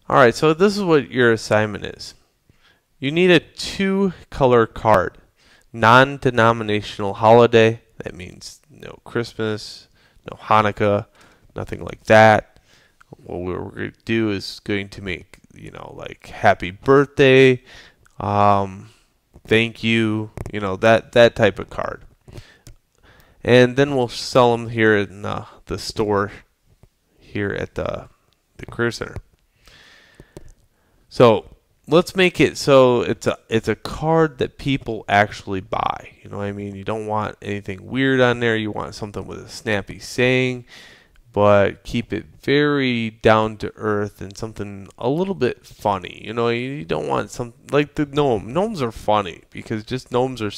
Alright, so this is what your assignment is. You need a 2-color card. Non-denominational holiday. That means no Christmas, no Hanukkah, nothing like that. What we're going to do is going to make, like happy birthday, thank you, that type of card. And then we'll sell them here in the store here at the Career Center. So let's make it so it's a card that people actually buy. You know what I mean? You don't want anything weird on there. You want something with a snappy saying, but keep it very down to earth and something a little bit funny. You don't want something like the gnome. Gnomes are funny because just gnomes are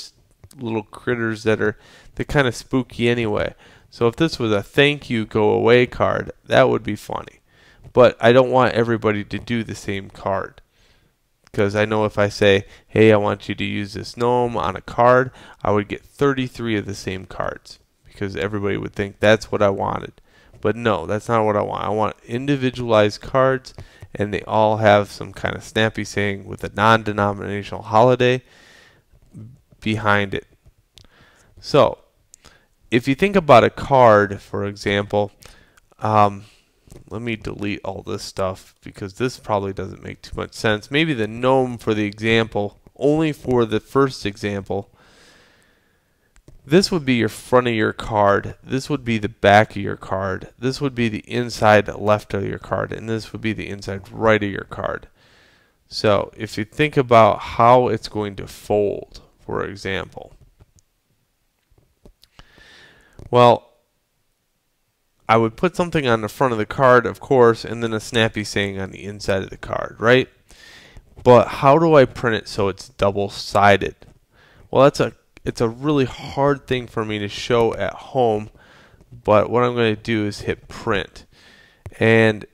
little critters they're kind of spooky anyway. So if this was a thank you go away card, that would be funny. But I don't want everybody to do the same card, because I know if I say, hey, I want you to use this gnome on a card, I would get 33 of the same cards because everybody would think that's what I wanted. But no, that's not what I want. I want individualized cards, and they all have some kind of snappy saying with a non-denominational holiday behind it. So if you think about a card, for example, let me delete all this stuff because this probably doesn't make too much sense. Maybe the gnome for the example, only for the first example. This would be your front of your card. This would be the back of your card. This would be the inside left of your card. And this would be the inside right of your card. So if you think about how it's going to fold, for example. Well, I would put something on the front of the card, of course, and then a snappy saying on the inside of the card, right? But how do I print it so it's double-sided? Well, it's a really hard thing for me to show at home, but what I'm going to do is hit print. And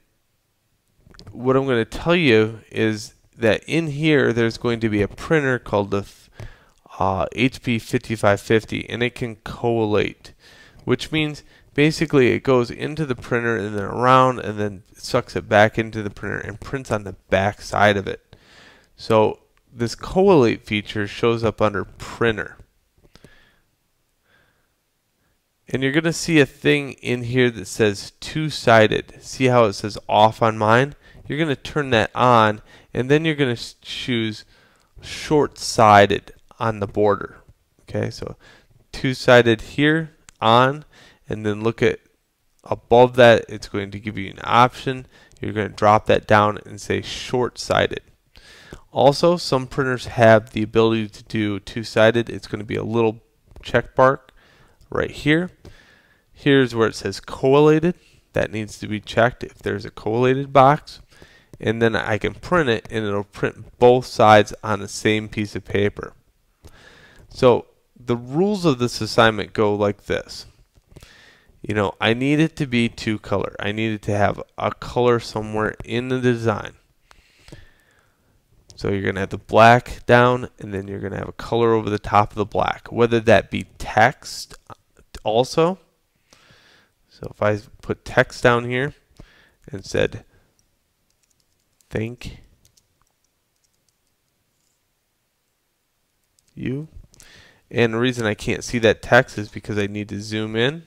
what I'm going to tell you is that in here there's going to be a printer called the HP 5550, and it can collate, which means basically it goes into the printer and then around and then sucks it back into the printer and prints on the back side of it. So this collate feature shows up under printer. And you're going to see a thing in here that says two-sided. See how it says off on mine? You're going to turn that on, and then you're going to choose short-sided on the border. Okay, so two-sided here on, and then look at above that, it's going to give you an option. You're going to drop that down and say short-sided. Also, some printers have the ability to do two-sided. It's going to be a little check mark right here. Here's where it says collated. That needs to be checked if there's a collated box. And then I can print it, and it'll print both sides on the same piece of paper. So the rules of this assignment go like this. I need it to be 2-color. I need it to have a color somewhere in the design. So you're going to have the black down, and then you're going to have a color over the top of the black, whether that be text also. So if I put text down here and said, thank you. And the reason I can't see that text is because I need to zoom in.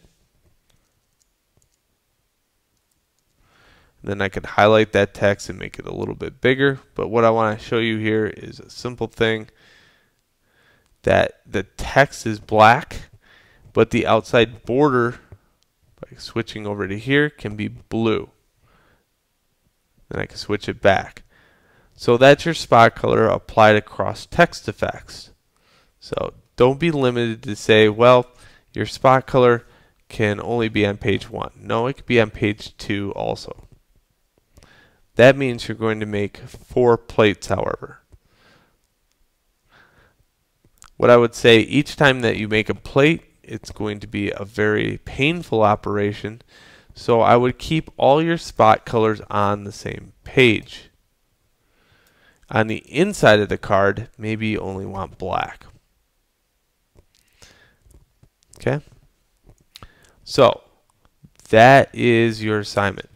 Then I could highlight that text and make it a little bit bigger. But what I want to show you here is a simple thing, that the text is black, but the outside border, by switching over to here, can be blue. Then I can switch it back. So that's your spot color applied across text effects. So don't be limited to say, well, your spot color can only be on page 1. No, it could be on page 2 also. That means you're going to make 4 plates, however. What I would say, each time that you make a plate, it's going to be a very painful operation. So I would keep all your spot colors on the same page. On the inside of the card, maybe you only want black. Okay? So that is your assignment.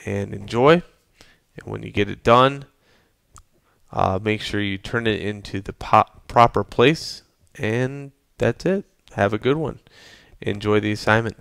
And enjoy. And when you get it done, make sure you turn it into the proper place, and that's it. Have a good one. Enjoy the assignment.